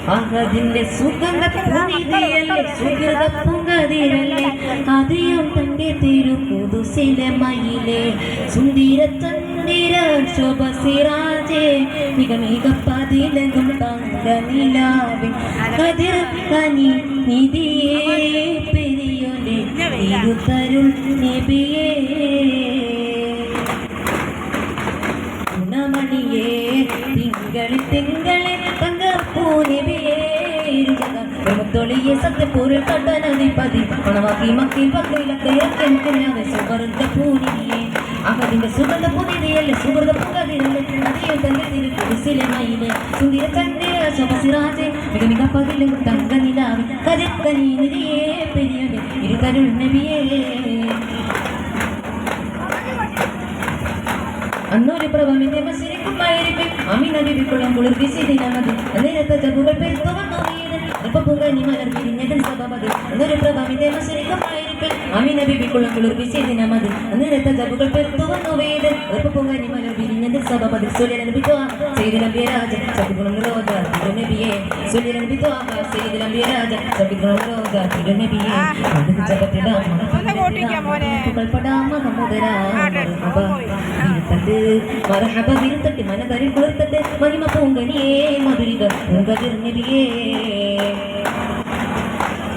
അഹദിന്റെ സുഗന്ധ പുനിതയല്ലേ സുഹൃത പൊങ്കതിരല്ലേ അതിയും തന്റെ തിരുപുതുസിലെ മയിലെ സുന്ദര ചന്ദിര ശോഭസിരാജേ മിക മിക പതിലെങ്കും തങ്ക നിലാവേ കതിർ കനി നിധിയേ പെരിയൊലെ തിരുതരുൾ നബിയേ ഗുണമണിയേ തിങ്കളി തിങ്കളെ തങ്കപ്പൂനിബിയേ ൊളിയെ സത്യപൂരിൽ കട്ടനധിപതി പണമാക്കി മക്കിൽ പക്കയിലൊക്കെ സുഹൃത പൂനിയെ അഹദിന്റെ സുഗന്ധ പുതിയതയല്ലേ സുഹൃത പുകതിരല്ലേ അതിയും തന്റെ തിരുസിലെ മയിലെ സുന്ദര ചന്ദ്ര ശോഭസിരാജെ മിക മിക പതിലും തങ്ക നിലാവി കരുക്കനി നിധിയേ പെരിയനെ ഇരുതരുൾ നബിയേ അന്നൊരു പ്രഭമിന്റെ മസിരിക്കുമായിരിക്കും അമീന ബിബിക്കുളം കുളിർ വിസിദിനമതി നേരത്തെ ജബുകൾ പെരുത്തു വന്നു പൊങ്കനി മലർ വിരിഞ്ഞതൻ സഭമതി അന്നൊരു പ്രഭമിന്റെ മസിരിക്കുമായിരിക്കും അമീന ബിബിക്കുളം കുളിർ വിസിദിനമതി നേരത്തെ ജബുകൾ പെരുത്തു വന്നു വേദൻ പൊങ്കനി മലർ വിരിഞ്ഞതൻ സഭമതി സുലിയൻ ബിത്വാ സയ്യിദുൽ അംബിയ രാജ സബിഗുണം റോദ തിരുനബിയേ സുലിയൻ ബിത്വാ സയ്യിദുൽ അംബിയ രാജ സബിഗുണം റോദ തിരുനബിയേ പടാമ നമോദരാ മർഹബ വിരുത്തട്ടെ മനകരിൽ കുളിർത്തട്ടെ മഹിമ പൂങ്കനിയേ മധുരിക പൂങ്കതിർ നബിയേ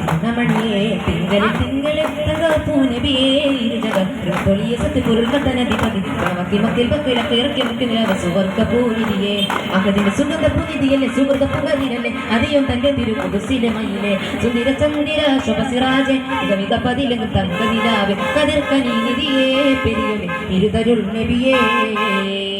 ഗുണമണിയേ തിങ്കളി തിങ്കളെ തങ്കപ്പൂനബിയേ ഇരുജഗത്തൊളിയ സത്യപൊരുൾ കട്ടനധിപതി മക്കി മക്കിൽ പക്കയിലൊക്കെ ഇറക്കി മുക്കിനിലാവ സുവർഗ പൂനിധിയേ അഹദിന്റെ സുഗന്ധ പുനിതിയല്ലേ സുഹൃത പുകതിരല്ലേ അതിയും തന്റെ തിരുപുതുസിലെ മയിലെ സുന്ദര ചന്ദ്ര ശോഭസിരാജെ മിക പതിലെങ്കും തങ്ക നിലാവെ കതിർക്കനി നിധിയേ പെരിയൊലെ ഇരുതരുൾ നബിയേ